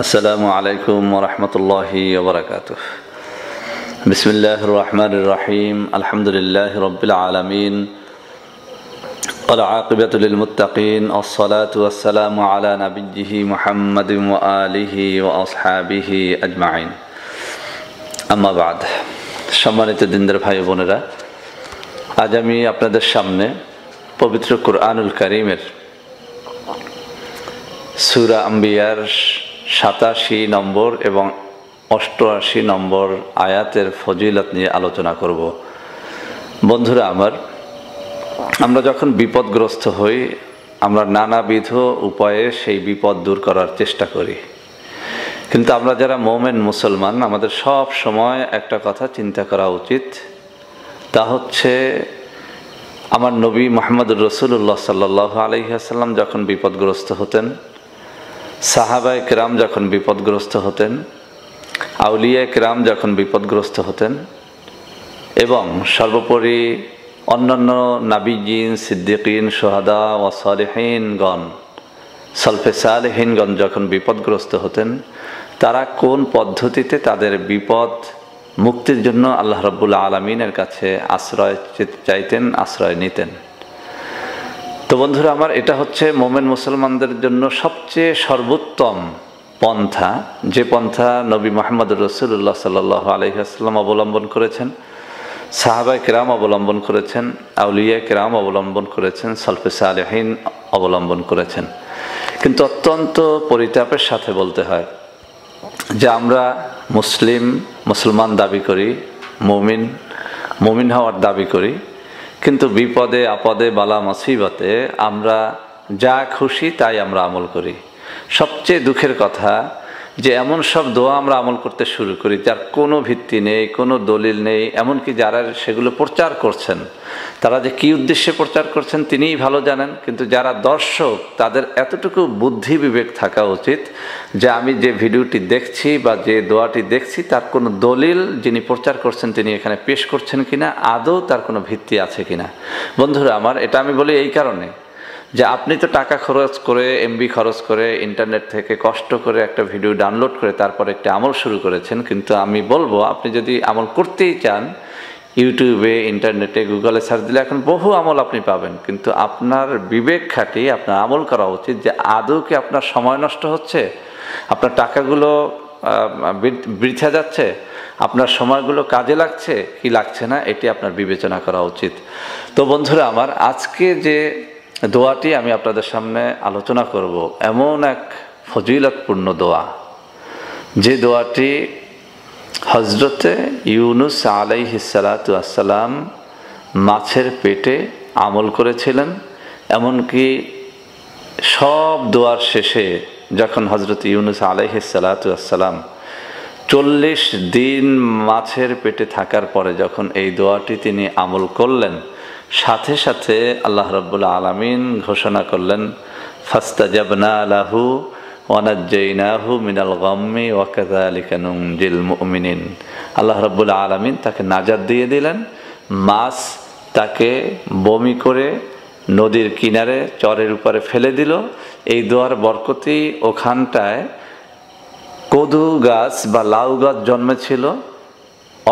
আসসালামু আলাইকুম ওয়া রাহমাতুল্লাহি ওয়া বারাকাতুহু। বিসমিল্লাহির রহমানির রহিম। আলহামদুলিল্লাহি রাব্বিল আলামিন। ওয়াল আকিবাতু লিল মুত্তাকিন। আসসালাতু ওয়াসসালামু আলা নাবিয়্যিহি মুহাম্মাদিন ওয়া আলিহি ওয়া আসহাবিহি আজমাইন। আম্মা বা'দ। সম্মানিত দিনদার ভাই বোনেরা, আজ আমি আপনাদের সামনে পবিত্র কুরআনুল কারীমের সূরা আম্বিয়ার 87 নম্বর এবং 88 নম্বর আয়াতের ফজিলত নিয়ে আলোচনা করব। বন্ধুরা আমার, আমরা যখন বিপদগ্রস্ত হই, আমরা নানাবিধ উপায়ে সেই বিপদ দূর করার চেষ্টা করি, কিন্তু আমরা যারা মুমিন মুসলমান, আমাদের সব সময় একটা কথা চিন্তা করা উচিত, তা হচ্ছে আমার নবী মুহাম্মদুর রাসূলুল্লাহ সাল্লাল্লাহু আলাইহি ওয়াসাল্লাম যখন বিপদগ্রস্ত হতেন, সাহাবায়ে কেরাম যখন বিপদগ্রস্ত হতেন, আউলিয়া কেরাম যখন বিপদগ্রস্ত হতেন, এবং সর্বোপরি অন্যান্য নাবিয়িন, সিদ্দিকিন, শুহাদা ও সালেহিনগণ, সালফে সালেহিনগণ যখন বিপদগ্রস্ত হতেন, তারা কোন পদ্ধতিতে তাদের বিপদ মুক্তির জন্য আল্লাহ রাব্বুল আলামিনের কাছে আশ্রয় চাইতেন, আশ্রয় নিতেন। তো বন্ধুরা আমার, এটা হচ্ছে মুমিন মুসলমানদের জন্য সবচেয়ে সর্বোত্তম পন্থা, যে পন্থা নবী মুহাম্মদুর রাসূলুল্লাহ সাল্লাল্লাহু আলাইহি ওয়াসাল্লাম অবলম্বন করেছেন, সাহাবায়ে কেরাম অবলম্বন করেছেন, আউলিয়া কেরাম অবলম্বন করেছেন, সালফে সালেহিন অবলম্বন করেছেন। কিন্তু অত্যন্ত পরিতাপের সাথে বলতে হয় যে আমরা মুসলমান দাবি করি, মুমিন হওয়ার দাবি করি, কিন্তু বিপদে আপদে বালা মুসিবতে আমরা যা খুশি তাই আমরা আমল করি। সবচেয়ে দুঃখের কথা যে এমন সব দোয়া আমরা আমল করতে শুরু করি যার কোনো ভিত্তি নেই, কোনো দলিল নেই। এমনকি যারা সেগুলো প্রচার করছেন, তারা যে কী উদ্দেশ্যে প্রচার করছেন তিনিই ভালো জানেন, কিন্তু যারা দর্শক তাদের এতটুকু বুদ্ধি বিবেক থাকা উচিত যে আমি যে ভিডিওটি দেখছি বা যে দোয়াটি দেখছি তার কোনো দলিল যিনি প্রচার করছেন তিনি এখানে পেশ করছেন কিনা, আদৌ তার কোনো ভিত্তি আছে কিনা। বন্ধুরা আমার, এটা আমি বলি এই কারণে যে আপনি তো টাকা খরচ করে, এমবি খরচ করে, ইন্টারনেট থেকে কষ্ট করে একটা ভিডিও ডাউনলোড করে তারপর একটা আমল শুরু করেছেন। কিন্তু আমি বলবো, আপনি যদি আমল করতেই চান, ইউটিউবে, ইন্টারনেটে, গুগলে সার্চ দিলে এখন বহু আমল আপনি পাবেন, কিন্তু আপনার বিবেক খাটিয়ে আপনার আমল করা উচিত যে আদৌ কি আপনার সময় নষ্ট হচ্ছে, আপনার টাকাগুলো বৃথা যাচ্ছে, আপনার সময়গুলো কাজে লাগছে কি লাগছে না, এটি আপনার বিবেচনা করা উচিত। তো বন্ধুরা আমার, আজকে যে দোয়াটি আমি আপনাদের সামনে আলোচনা করব, এমন এক ফজিলতপূর্ণ দোয়া, যে দোয়াটি হজরতে ইউনুস আলাইহিস সালাতু ওয়াসসালাম মাছের পেটে আমল করেছিলেন। এমনকি সব দোয়ার শেষে যখন হজরত ইউনুস আলাইহিস সালাতু ওয়াসসালাম 40 দিন মাছের পেটে থাকার পরে যখন এই দোয়াটি তিনি আমল করলেন, সাথে সাথে আল্লাহ রাব্বুল আলামিন ঘোষণা করলেন, ফাস্তাজাবনা লাহু ওয়া নাজ্জাইনাহু মিনাল গাম্মি ওয়া কাযালিকা নুনজিল মুমিনিন। আল্লাহ রাব্বুল আলামিন তাকে নাজাত দিয়ে দিলেন। মাছ তাকে বমি করে নদীর কিনারে চরের উপরে ফেলে দিল। এই দোয়ার বরকতেই ওখানটায় কদু গাছ বা লাউ গাছ জন্মেছিল।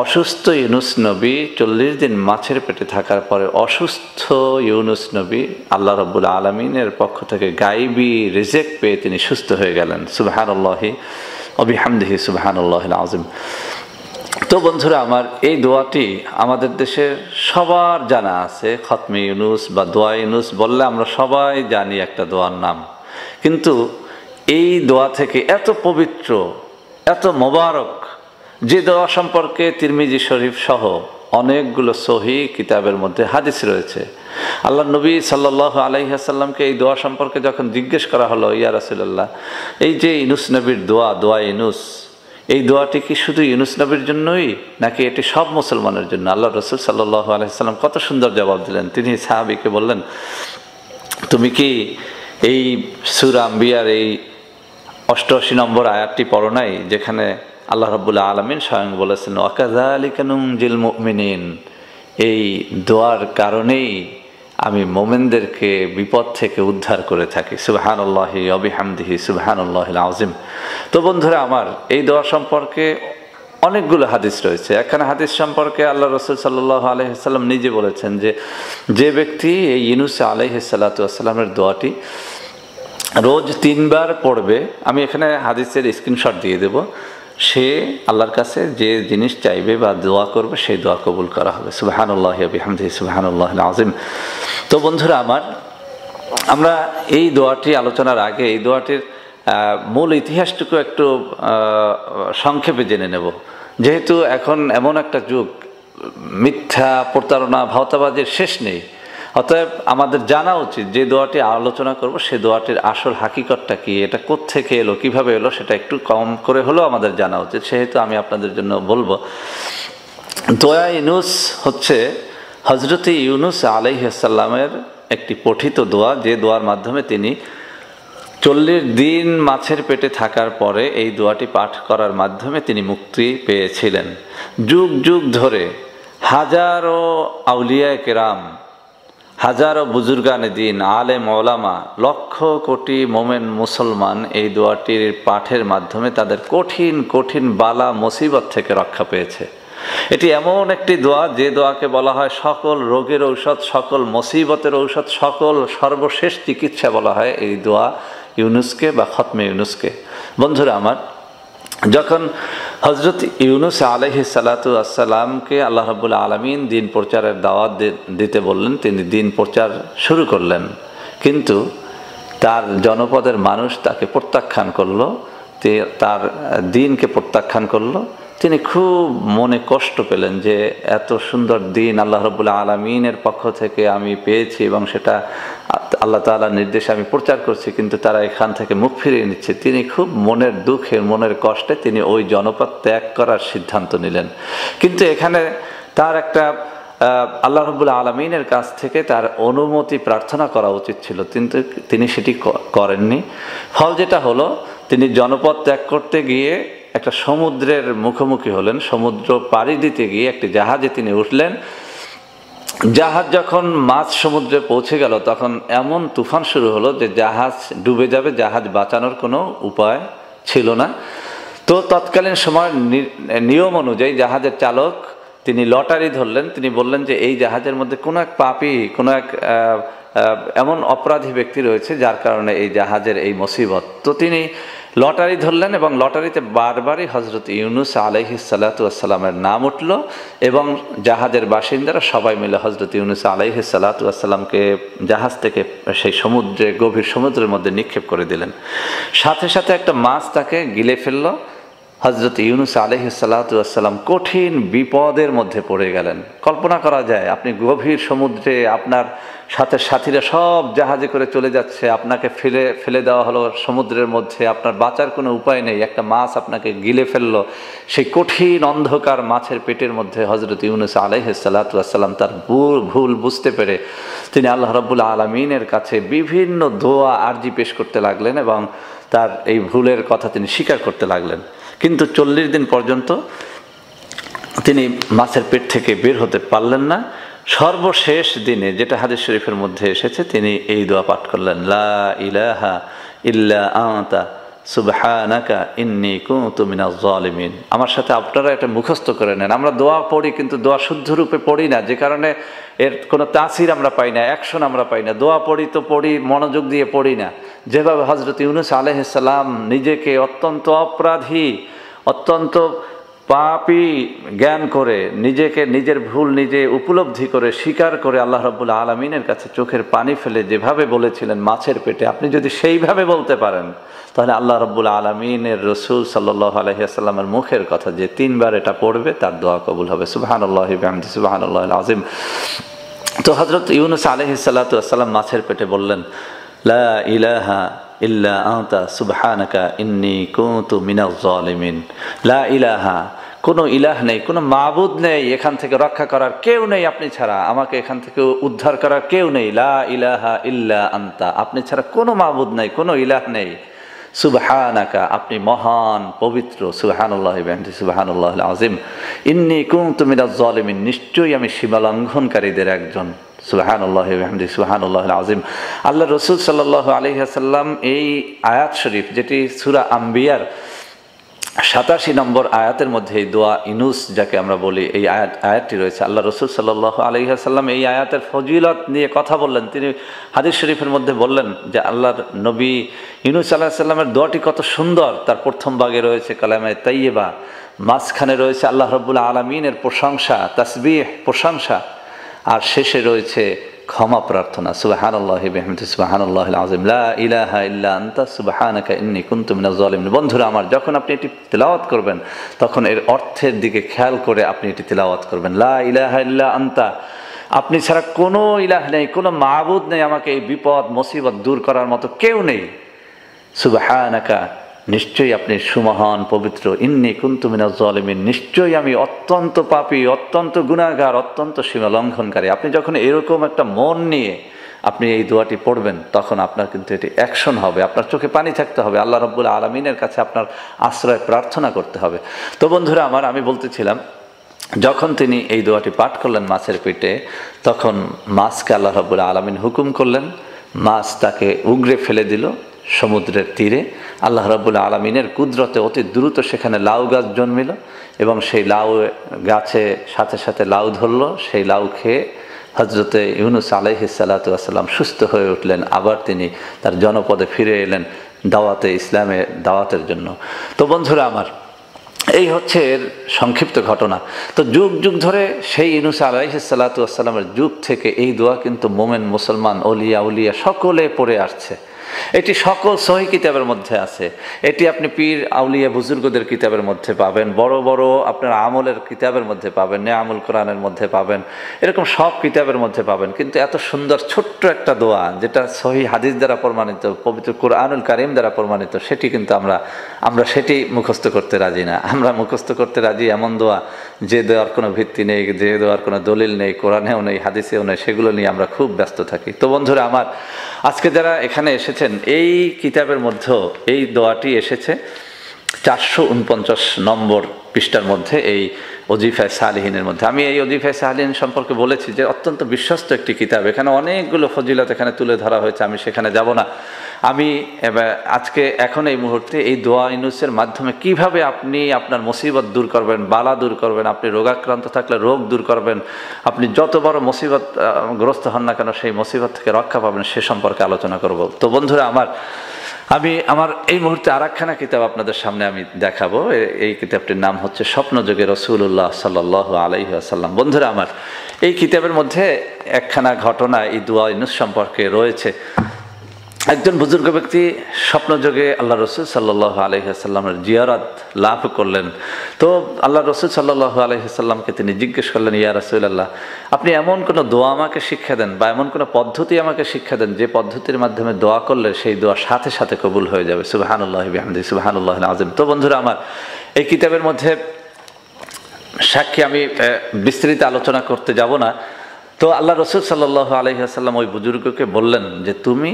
অসুস্থ ইউনুস নবী 40 দিন মাছের পেটে থাকার পরে অসুস্থ ইউনুস নবী আল্লাহ রাব্বুল আলামিনের পক্ষ থেকে গায়বী রিজেক পেয়ে তিনি সুস্থ হয়ে গেলেন। সুবহানাল্লাহি ওয়া বিহামদিহি সুবহানাল্লাহিল আযীম। তো বন্ধুরা আমার, এই দোয়াটি আমাদের দেশের সবার জানা আছে। খতমে ইউনুস বা দোয়া ইউনুস বললে আমরা সবাই জানি একটা দোয়ার নাম, কিন্তু এই দোয়া থেকে এত পবিত্র, এত মোবারক, যে দোয়া সম্পর্কে তিরমিজি শরীফ সহ অনেকগুলো সহিহ কিতাবের মধ্যে হাদিস রয়েছে। আল্লাহ নবী সাল্লাল্লাহু আলাইহি ওয়াসাল্লামকে এই দোয়া সম্পর্কে যখন জিজ্ঞেস করা হলো, ইয়া রাসূলুল্লাহ, এই যে ইউনুস নবীর দোয়া, দোয়া ইউনুস, এই দোয়াটি কি শুধু ইউনুস নবীর জন্যই নাকি এটি সব মুসলমানের জন্য? আল্লাহ রাসূল সাল্লাল্লাহু আলাইহি ওয়াসাল্লাম কত সুন্দর জবাব দিলেন। তিনি সাহাবীকে বললেন, তুমি কি এই সূরা আম্বিয়ার এই 88 নম্বর আয়াতটি পড়ো নাই, যেখানে আল্লাহ রাব্বুল আলামিন স্বয়ং বলেছেন, ওয়া কাযালিকা নুনজিল মুমিনিন। এই দোয়ার কারণেই আমি মোমেনদেরকে বিপদ থেকে উদ্ধার করে থাকি। সুবহানাল্লাহি ওয়া বিহামদিহি সুবহানাল্লাহিল আযীম। তো বন্ধুরা আমার, এই দোয়া সম্পর্কে অনেকগুলো হাদিস রয়েছে। একখানা হাদিস সম্পর্কে আল্লাহ রাসূল সাল্লাল্লাহু আলাইহি ওয়াসাল্লাম নিজে বলেছেন যে ব্যক্তি এই ইউনূস আলাইহিস সালাতু ওয়াসসালামের দোয়াটি রোজ 3 বার পড়বে, আমি এখানে হাদিসের স্ক্রিনশট দিয়ে দেব, সে আল্লাহর কাছে যে জিনিস চাইবে বা দোয়া করবে সেই দোয়া কবুল করা হবে। সুবহানাল্লাহি ওয়া বিহামদিহি সুবহানাল্লাহিল আযীম। তো বন্ধুরা আমার, আমরা এই দোয়াটি আলোচনার আগে এই দোয়াটির মূল ইতিহাসটুকু একটু সংক্ষেপে জেনে নেব। যেহেতু এখন এমন একটা যুগ, মিথ্যা, প্রতারণা, ভাওতাবাজির শেষ নেই, অতএব আমাদের জানা উচিত যে দোয়াটি আলোচনা করব সে দোয়াটির আসল হাকিকতটা কি, এটা কোত্থেকে এলো, কিভাবে এলো, সেটা একটু কম করে হলেও আমাদের জানা উচিত। সেহেতু আমি আপনাদের জন্য বলবো, দোয়া ইউনুস হচ্ছে হযরত ইউনুস আলাইহিস সালামের একটি পঠিত দোয়া, যে দোয়ার মাধ্যমে তিনি 40 দিন মাছের পেটে থাকার পরে এই দোয়াটি পাঠ করার মাধ্যমে তিনি মুক্তি পেয়েছিলেন। যুগ যুগ ধরে হাজারো আউলিয়ায়ে কেরাম, হাজারো বুজুর্গানে দিন, আলেম ওলামা, লক্ষ কোটি মোমেন মুসলমান এই দোয়াটির পাঠের মাধ্যমে তাদের কঠিন কঠিন বালা মুসিবত থেকে রক্ষা পেয়েছে। এটি এমন একটি দোয়া যে দোয়াকে বলা হয় সকল রোগের ঔষধ, সকল মুসিবতের ঔষধ, সকল সর্বশেষ চিকিৎসা বলা হয় এই দোয়া ইউনুসকে বা খতমে ইউনুসকে। বন্ধুরা আমার, যখন হযরত ইউনুস আলাইহিস সালাতু ওয়াসসালামকে আল্লাহ রাব্বুল আলামিন দিন প্রচারের দাওয়াত দিতে বললেন, তিনি দিন প্রচার শুরু করলেন, কিন্তু তার জনপদের মানুষ তাকে প্রত্যাখ্যান করলো, তার দিনকে প্রত্যাখ্যান করলো। তিনি খুব মনে কষ্ট পেলেন যে এত সুন্দর দিন আল্লাহ রাব্বুল আলামিনের পক্ষ থেকে আমি পেয়েছি এবং সেটা আল্লাহ তাআলার নির্দেশে আমি প্রচার করছি, কিন্তু তারা এখান থেকে মুখ ফিরিয়ে নিচ্ছে। তিনি খুব মনের দুঃখে, মনের কষ্টে তিনি ওই জনপদ ত্যাগ করার সিদ্ধান্ত নিলেন। কিন্তু এখানে তার একটা আল্লাহ রাব্বুল আলামিনের কাছ থেকে তার অনুমতি প্রার্থনা করা উচিত ছিল, কিন্তু তিনি সেটি করেননি। ফল যেটা হলো, তিনি জনপদ ত্যাগ করতে গিয়ে একটা সমুদ্রের মুখোমুখি হলেন। সমুদ্র পাড়ি দিতে গিয়ে একটি জাহাজে তিনি উঠলেন। জাহাজ যখন মাঝ সমুদ্রে পৌঁছে গেল, তখন এমন তুফান শুরু হলো যে জাহাজ ডুবে যাবে, জাহাজ বাঁচানোর কোনো উপায় ছিল না। তো তৎকালীন সময় নিয়ম অনুযায়ী জাহাজের চালক তিনি লটারি ধরলেন। তিনি বললেন যে এই জাহাজের মধ্যে কোনো এক পাপী, কোনো এক এমন অপরাধী ব্যক্তি রয়েছে যার কারণে এই জাহাজের এই মুসিবত। তো তিনি লটারি ধরলেন এবং লটারিতে বারবারই হযরত ইউনুস আলাইহিস সালাতু ওয়াসসালামের নাম উঠল এবং জাহাজের বাসিন্দারা সবাই মিলে হযরত ইউনুস আলাইহিস সালাতু ওয়াসসালামকে জাহাজ থেকে সেই সমুদ্রে, গভীর সমুদ্রের মধ্যে নিক্ষেপ করে দিলেন। সাথে সাথে একটা মাছ তাকে গিলে ফেলল। হযরত ইউনুস আলাইহিস সালাতু ওয়াসসালাম কঠিন বিপদের মধ্যে পড়ে গেলেন। কল্পনা করা যায়, আপনি গভীর সমুদ্রে, আপনার সাথে সাথীরা সব জাহাজে করে চলে যাচ্ছে, আপনাকে ফেলে দেওয়া হলো সমুদ্রের মধ্যে, আপনার বাঁচার কোনো উপায় নেই, একটা মাছ আপনাকে গিলে ফেললো। সেই কঠিন অন্ধকার মাছের পেটের মধ্যে হযরত ইউনুস আলাইহিস সালাতু ওয়াসসালাম তার ভুল বুঝতে পেরে তিনি আল্লাহ রাব্বুল আলামিনের কাছে বিভিন্ন দোয়া আরজি পেশ করতে লাগলেন এবং তার এই ভুলের কথা তিনি স্বীকার করতে লাগলেন। কিন্তু 40 দিন পর্যন্ত তিনি মাছের পেট থেকে বের হতে পারলেন না। সর্বশেষ দিনে, যেটা হাদিস শরীফের মধ্যে এসেছে, তিনি এই দোয়া পাঠ করলেন, লা ইলাহা ইল্লা আনতা সুবহানাকা ইন্নী কুনতু মিনাজ জালিমিন। আমার সাথে আপনারা এটা মুখস্থ করে নেন। আমরা দোয়া পড়ি কিন্তু দোয়া শুদ্ধ রূপে পড়ি না, যে কারণে এর কোনো তাসির আমরা পাই না, অ্যাকশন আমরা পাই না। দোয়া পড়ি তো পড়ি, মনোযোগ দিয়ে পড়ি না। যেভাবে হযরত ইউনুস আলাইহিস সালাম নিজেকে অত্যন্ত অপরাধী, অত্যন্ত পাপী জ্ঞান করে, নিজেকে নিজের ভুল নিজে উপলব্ধি করে, স্বীকার করে আল্লাহ রাব্বুল আলামিনের কাছে চোখের পানি ফেলে যেভাবে বলেছিলেন মাছের পেটে, আপনি যদি সেইভাবে বলতে পারেন তাহলে আল্লাহ রাব্বুল আলামিনের রাসূল সাল্লাল্লাহু আলাইহি ওয়াসাল্লামের মুখের কথা যে 3 বার এটা পড়বে তার দোয়া কবুল হবে। সুবহানাল্লাহি ওয়া বিহামদিহি সুবহানাল্লাহিল আযীম। তো হযরত ইউনুস আলাইহিস সালাতু ওয়াসসালাম মাছের পেটে বললেন, লা ইলাহা ইল্লা আনতা সুবহানাকা ইন্নী কুনতু মিনাজ জালিমিন। লা ইলাহা, কোনো ইলাহ নেই, কোনো মাবুদ নেই, এখান থেকে রক্ষা করার কেউ নেই আপনি ছাড়া, আমাকে এখান থেকে উদ্ধার করার কেউ নেই। লা ইলাহা ইল্লা আনতা, আপনি ছাড়া কোনো মাবুদ নেই, কোনো ইলাহ নেই। সুবহানাকা, আপনি মহান, পবিত্র। সুবহানাল্লাহি ওয়া বিহামদিহি সুবহানাল্লাহিল আযীম। ইন্নী কুনতু মিনাজ জালিমিন, নিশ্চয়ই আমি সীমালঙ্ঘনকারীদের একজন। সুবহানাল্লাহি ওয়া বিহামদিহি সুবহানাল্লাহিল আযীম। আল্লাহ রাসূল সাল্লাল্লাহু আলাইহি ওয়াসাল্লাম এই আয়াত শরীফ, যেটি সূরা আম্বিয়ার 87 নম্বর আয়াতের মধ্যে এই দোয়া ইউনুস যাকে আমরা বলি, এই আয়াতটি রয়েছে। আল্লাহ রাসূল সাল্লাল্লাহু আলাইহি ওয়াসাল্লাম এই আয়াতের ফজিলত নিয়ে কথা বললেন। তিনি হাদিস শরীফের মধ্যে বললেন যে আল্লাহর নবী ইউনুস আলাইহিস সালামের দোয়াটি কত সুন্দর। তার প্রথম ভাগে রয়েছে কালামে তাইয়্যিবা, মাঝখানে রয়েছে আল্লাহ রাব্বুল আলামিনের প্রশংসা, তাসবিহ প্রশংসা, আর শেষে রয়েছে ক্ষমা প্রার্থনা। সুবহানাল্লাহি বিহামদিহি সুবহানাল্লাহিল আযীম, লা ইলাহা ইল্লা আনতা সুবহানাকা ইন্নী কুনতু মিনাজ জালিমিন। বন্ধুরা আমার, যখন আপনি এটি তেলাওয়াত করবেন তখন এর অর্থের দিকে খেয়াল করে আপনি এটি তেলাওয়াত করবেন। লা ইলাহা ইল্লা আনতা, আপনি ছাড়া কোনো ইলাহ নেই, কোনো মাবুদ নেই, আমাকে এই বিপদ মুসিবত দূর করার মতো কেউ নেই। সুবহানাকা, নিশ্চয়ই আপনি সুমহান পবিত্র। ইন্নী কুনতু মিনাজ জালিমিন, নিশ্চয়ই আমি অত্যন্ত পাপী, অত্যন্ত গুনাহগার, অত্যন্ত সীমা লঙ্ঘনকারী। আপনি যখন এরকম একটা মন নিয়ে আপনি এই দোয়াটি পড়বেন তখন আপনার কিন্তু এটি অ্যাকশন হবে, আপনার চোখে পানি থাকতে হবে, আল্লাহ রাব্বুল আলামিনের কাছে আপনার আশ্রয় প্রার্থনা করতে হবে। তো বন্ধুরা আমার, আমি বলতেছিলাম, যখন তিনি এই দোয়াটি পাঠ করলেন মাছের পেটে, তখন মাছকে আল্লাহ রাব্বুল আলামিন হুকুম করলেন, মাছ তাকে উগরে ফেলে দিল সমুদ্রের তীরে। আল্লাহ রাব্বুল আলামিনের কুদরতে অতি দ্রুত সেখানে লাউ গাছ জন্মিল এবং সেই লাউ গাছে সাথে সাথে লাউ ধরল। সেই লাউ খেয়ে হজরতে ইউনুস আলাইহিস সালাতু ওয়াস সালাম সুস্থ হয়ে উঠলেন। আবার তিনি তার জনপদে ফিরে এলেন দাওয়াতে ইসলামে দাওয়াতের জন্য। তো বন্ধুরা আমার, এই হচ্ছে এর সংক্ষিপ্ত ঘটনা। তো যুগ যুগ ধরে সেই ইউনুস আলাইহিস সালাতু ওয়াস সালামের যুগ থেকে এই দোয়া কিন্তু মোমেন মুসলমান ওলিয়া উলিয়া সকলে পড়ে আসছে। এটি সকল সহিহ কিতাবের মধ্যে আছে। এটি আপনি পীর আউলিয়া বুজুর্গদের কিতাবের মধ্যে পাবেন, বড় বড় আপনার আমলের কিতাবের মধ্যে পাবেন, নেয়ামুল কোরআনের মধ্যে পাবেন, এরকম সব কিতাবের মধ্যে পাবেন। কিন্তু এত সুন্দর ছোট্ট একটা দোয়া, যেটা সহিহ হাদিস দ্বারা প্রমাণিত, পবিত্র কুরআনুল কারীম দ্বারা প্রমাণিত, সেটি কিন্তু আমরা সেটি মুখস্থ করতে রাজি না। আমরা মুখস্থ করতে রাজি এমন দোয়া যে দোয়ার কোনো ভিত্তি নেই, যে দোয়ার কোনো দলিল নেই, কোরআনেও নেই, হাদিসেও নেই, সেগুলো নিয়ে আমরা খুব ব্যস্ত থাকি। তো বন্ধুরা আমার, আজকে যারা এখানে এসেছেন, এই কিতাবের মধ্যেও এই দোয়াটি এসেছে 449 নম্বর পৃষ্ঠার মধ্যে, এই ওজিফায়ে সালিহিনের মধ্যে। আমি এই ওজিফায়ে সালিহিন সম্পর্কে বলেছি যে অত্যন্ত বিশ্বস্ত একটি কিতাব। এখানে অনেকগুলো ফজিলত এখানে তুলে ধরা হয়েছে, আমি সেখানে যাব না। আমি আজকে এখন এই মুহূর্তে এই দোয়া ইউনুসের মাধ্যমে কিভাবে আপনি আপনার মুসিবত দূর করবেন, বালা দূর করবেন, আপনি রোগাক্রান্ত থাকলে রোগ দূর করবেন, আপনি যত বড় মুসিবত গ্রস্ত হন না কেন সেই মুসিবত থেকে রক্ষা পাবেন, সে সম্পর্কে আলোচনা করব। তো বন্ধুরা আমার, আমার এই মুহূর্তে আরেকখানা কিতাব আপনাদের সামনে আমি দেখাবো। এই কিতাবটির নাম হচ্ছে স্বপ্নযোগে রাসূলুল্লাহ সাল্লাল্লাহু আলাইহি ওয়াসাল্লাম। বন্ধুরা আমার, এই কিতাবের মধ্যে একখানা ঘটনা এই দোয়া ইউনুস সম্পর্কে রয়েছে। একজন বুজুর্গ ব্যক্তি স্বপ্নযোগে আল্লাহ রসুল সাল্লাল্লাহু আলাইহি ওয়াসাল্লামের জিয়ারত লাভ করলেন। তো আল্লাহ রসুল সাল্লাল্লাহু আলাইহি ওয়াসাল্লামকে তিনি জিজ্ঞেস করলেন, ইয়া রাসূলুল্লাহ, আপনি এমন কোনো দোয়া আমাকে শিক্ষা দেন বা এমন কোনো পদ্ধতি আমাকে শিক্ষা দেন যে পদ্ধতির মাধ্যমে দোয়া করলে সেই দোয়া সাথে সাথে কবুল হয়ে যাবে। সুবহানাল্লাহি বিহামদিহি সুবহানাল্লাহিল আযীম। তো বন্ধুরা আমার, এই কিতাবের মধ্যে সাক্ষী আমি বিস্তারিত আলোচনা করতে যাব না। তো আল্লাহ রসুল সাল্লাল্লাহু আলাইহি ওয়াসাল্লাম ওই বুজুর্গকে বললেন যে তুমি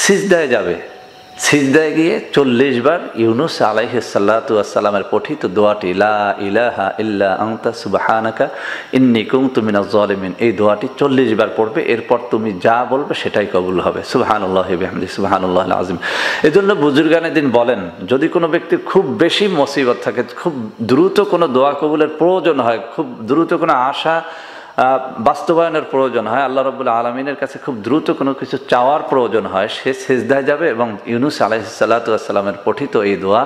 সিজদায় যাবে, সিজদায় গিয়ে 40 বার ইউনুস আলাইহিস সালাতু ওয়াস সালামের পঠিত দোয়াটি লা ইলাহা ইল্লা আনতা সুবহানাকা ইন্নী কুনতু মিনাজ জালিমিন, এই দোয়াটি 40 বার পড়বে। এরপর তুমি যা বলবে সেটাই কবুল হবে। সুবহানাল্লাহি বিহামদিহি সুবহানাল্লাহিল আযীম। এজন্য বুজুর্গানে দিন বলেন, যদি কোনো ব্যক্তির খুব বেশি মুসিবত থাকে, খুব দ্রুত কোনো দোয়া কবুলের প্রয়োজন হয়, খুব দ্রুত কোনো আশা বাস্তবায়নের প্রয়োজন হয়, আল্লাহ রাব্বুল আলামিনের কাছে খুব দ্রুত কোনো কিছু চাওয়ার প্রয়োজন হয়, সে সিজদায় যাবে এবং ইউনুস আলাইহিস সালাতু ওয়াস সালামের পঠিত এই দোয়া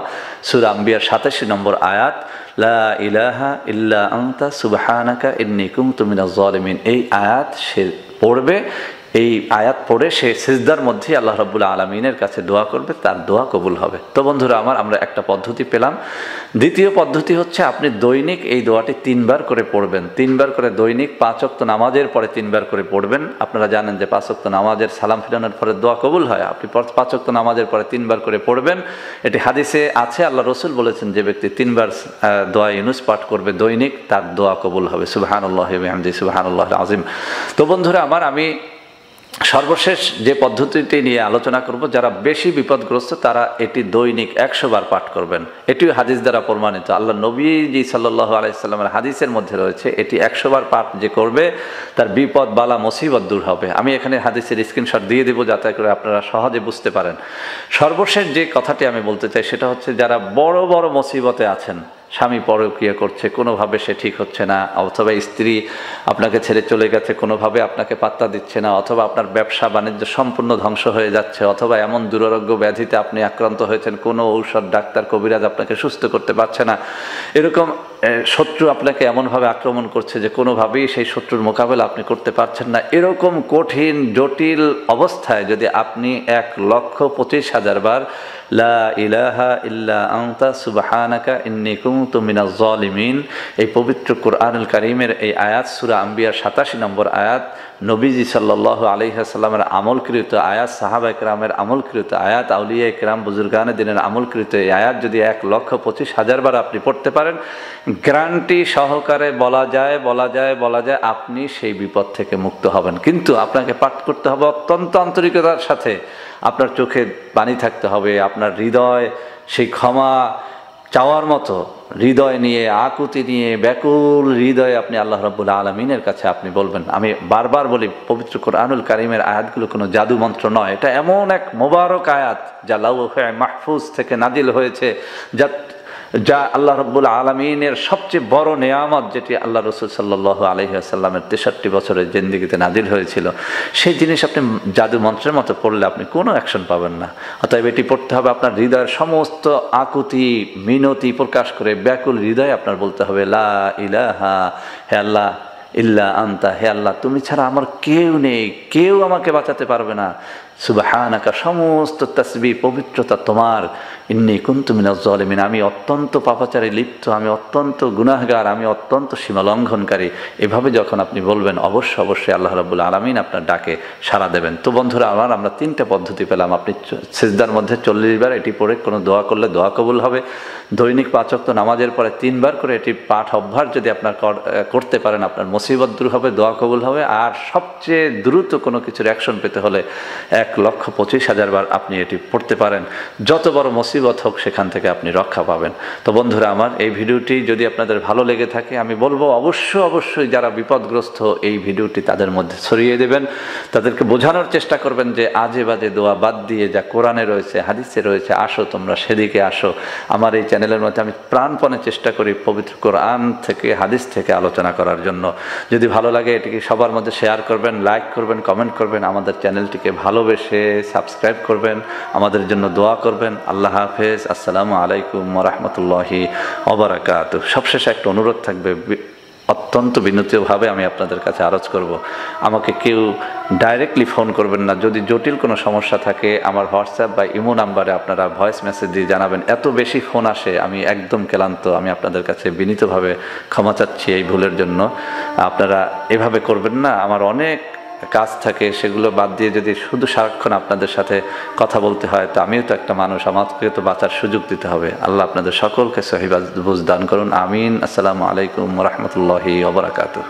সূরা আম্বিয়ার 87 নম্বর আয়াত, লা ইলাহা ইল্লা আনতা সুবহানাকা ইন্নী কুনতু মিনাজ জালিমিন, এই আয়াত সে পড়বে। এই আয়াত পড়ে সে সিজদার মধ্যে আল্লাহ রাব্বুল আলামিনের কাছে দোয়া করবে, তার দোয়া কবুল হবে। তো বন্ধুরা আমার, আমরা একটা পদ্ধতি পেলাম। দ্বিতীয় পদ্ধতি হচ্ছে আপনি দৈনিক এই দোয়াটি 3 বার করে পড়বেন। 3 বার করে দৈনিক 5 ওয়াক্ত নামাজের পরে 3 বার করে পড়বেন। আপনারা জানেন যে 5 ওয়াক্ত নামাজের সালাম ফিরানোর পরে দোয়া কবুল হয়। আপনি 5 ওয়াক্ত নামাজের পরে 3 বার করে পড়বেন। এটি হাদিসে আছে, আল্লাহ রসুল বলেছেন যে ব্যক্তি 3 বার দোয়া ইউনুস পাঠ করবে দৈনিক, তার দোয়া কবুল হবে। সুবহানাল্লাহি ওয়া বিহামদিহি সুবহানাল্লাহিল আযীম। তো বন্ধুরা আমার, আমি সর্বশেষ যে পদ্ধতিটি নিয়ে আলোচনা করব, যারা বেশি বিপদগ্রস্ত তারা এটি দৈনিক 100 বার পাঠ করবেন। এটিও হাদিস দ্বারা প্রমাণিত, আল্লাহ নবীজি সাল্লাল্লাহু আলাইহি সাল্লামের হাদিসের মধ্যে রয়েছে, এটি 100 বার পাঠ যে করবে তার বিপদ বালা মুসিবত দূর হবে। আমি এখানে হাদিসের স্ক্রিনশট দিয়ে দেবো যাতে করে আপনারা সহজে বুঝতে পারেন। সর্বশেষ যে কথাটি আমি বলতে চাই সেটা হচ্ছে, যারা বড় বড় মুসিবতে আছেন, স্বামী পরকীয়া করছে, কোনোভাবে সে ঠিক হচ্ছে না, অথবা স্ত্রী আপনাকে ছেড়ে চলে গেছে, কোনোভাবে আপনাকে পাত্তা দিচ্ছে না, অথবা আপনার ব্যবসা বাণিজ্য সম্পূর্ণ ধ্বংস হয়ে যাচ্ছে, অথবা এমন দুরারোগ্য ব্যাধিতে আপনি আক্রান্ত হয়েছেন, কোনো ঔষধ ডাক্তার কবিরাজ আপনাকে সুস্থ করতে পারছে না, এরকম শত্রু আপনাকে এমনভাবে আক্রমণ করছে যে কোনোভাবেই সেই শত্রুর মোকাবেলা আপনি করতে পারছেন না, এরকম কঠিন জটিল অবস্থায় যদি আপনি 1,25,000 বার লা ইলাহা ইল্লা আনতা সুবহানাকা ইন্নী কুনতু মিনাজ জালিমিন, এই পবিত্র কোরআনুল কারীমের এই আয়াত, সূরা আম্বিয়ার 87 নম্বর আয়াত, নবীজি সাল্লাল্লাহু আলাইহি ওয়াসাল্লামের আমলকৃত আয়াত, সাহাবায়ে কেরামের আমলকৃত আয়াত, আউলিয়ায়ে কেরাম বুজুর্গানে দিনের আমলকৃত এই আয়াত যদি 1,25,000 বার আপনি পড়তে পারেন, গ্যারান্টি সহকারে বলা যায় আপনি সেই বিপদ থেকে মুক্ত হবেন। কিন্তু আপনাকে পাঠ করতে হবে অত্যন্ত আন্তরিকতার সাথে, আপনার চোখে পানি থাকতে হবে, আপনার হৃদয় সেই ক্ষমা চাওয়ার মতো হৃদয় নিয়ে, আকুতি নিয়ে, ব্যাকুল হৃদয়ে আপনি আল্লাহ রাব্বুল আলামিনের কাছে আপনি বলবেন। আমি বারবার বলি, পবিত্র কোরআনুল কারীমের আয়াতগুলো কোনো জাদু মন্ত্র নয়, এটা এমন এক মোবারক আয়াত যা লাউহে মাহফুজ থেকে নাজিল হয়েছে, যা আল্লাহ রাব্বুল আলামিনের সবচেয়ে বড় নেয়ামত, যেটি আল্লাহ রাসূল সাল্লাল্লাহু আলাইহি ওয়াসাল্লামের 63 বছরের জিন্দেগিতে নাজিল হয়েছিল। সেই জিনিস আপনি জাদু মন্ত্রের মতো পড়লে আপনি কোনো অ্যাকশন পাবেন না। অতএব এটি পড়তে হবে আপনার হৃদয়ের সমস্ত আকুতি মিনতি প্রকাশ করে, ব্যাকুল হৃদয়ে আপনার বলতে হবে লা ইলাহা, হে আল্লাহ, ইল্লা আনতা, হে আল্লাহ তুমি ছাড়া আমার কেউ নেই, কেউ আমাকে বাঁচাতে পারবে না, সুবহানাকা, সমস্ত তাসবিহ পবিত্রতা তোমার, ইন্নী কুনতু মিনাজ জালিমিন, আমি অত্যন্ত পাপাচারে লিপ্ত, আমি অত্যন্ত গুনাহগার, আমি অত্যন্ত সীমালঙ্ঘনকারী। এভাবে যখন আপনি বলবেন, অবশ্যই আল্লাহ রাব্বুল আলামিন আপনার ডাকে সাড়া দেবেন। তো বন্ধুরা আমার, আমরা 3টা পদ্ধতি পেলাম। আপনি সিজদার মধ্যে 40 বার এটি পড়ে কোনো দোয়া করলে দোয়া কবুল হবে। দৈনিক 5 ওয়াক্ত নামাজের পরে 3 বার করে এটি পাঠ অভ্যাস যদি আপনার করতে পারেন, আপনার মুসিবত দূর হবে, দোয়া কবুল হবে। আর সবচেয়ে দ্রুত কোনো কিছুর অ্যাকশন পেতে হলে 1,25,000 বার আপনি এটি পড়তে পারেন। যত বড় মুসিবত হোক সেখান থেকে আপনি রক্ষা পাবেন। তো বন্ধুরা আমার, এই ভিডিওটি যদি আপনাদের ভালো লেগে থাকে, আমি বলবো অবশ্যই যারা বিপদগ্রস্ত এই ভিডিওটি তাদের মধ্যে ছড়িয়ে দেবেন, তাদেরকে বোঝানোর চেষ্টা করবেন যে আজে বাজে দোয়া বাদ দিয়ে যা কোরআনে রয়েছে, হাদিসে রয়েছে, আসো তোমরা সেদিকে আসো। আমার এই চ্যানেলের মধ্যে আমি প্রাণপণে চেষ্টা করি পবিত্র কোরআন থেকে, হাদিস থেকে আলোচনা করার জন্য। যদি ভালো লাগে এটিকে সবার মধ্যে শেয়ার করবেন, লাইক করবেন, কমেন্ট করবেন, আমাদের চ্যানেলটিকে ভালোবেসে সাবস্ক্রাইব করবেন, আমাদের জন্য দোয়া করবেন। আল্লাহ হাফেজ, আসসালামু আলাইকুম ওয়া রাহমাতুল্লাহি ওয়া বারাকাতুহু। সবশেষে একটা অনুরোধ থাকবে, অত্যন্ত বিনীতভাবে আমি আপনাদের কাছে আরজ করব, আমাকে কেউ ডাইরেক্টলি ফোন করবেন না। যদি জটিল কোনো সমস্যা থাকে আমার হোয়াটসঅ্যাপ বা ইমো নাম্বারে আপনারা ভয়েস মেসেজ দিয়ে জানাবেন। এত বেশি ফোন আসে, আমি একদম ক্লান্ত। আমি আপনাদের কাছে বিনীতভাবে ক্ষমা চাচ্ছি এই ভুলের জন্য। আপনারা এভাবে করবেন না। আমার অনেক কাজ থাকে, সেগুলো বাদ দিয়ে যদি শুধু সারাক্ষণ আপনাদের সাথে কথা বলতে হয়, তো আমিও তো একটা মানুষ, আমাকে তো বাঁচার সুযোগ দিতে হবে। আল্লাহ আপনাদের সকলকে সহিহ বুঝ দান করুন, আমিন। আসসালামু আলাইকুম ওয়া রাহমাতুল্লাহি ওয়া বারাকাতুহু।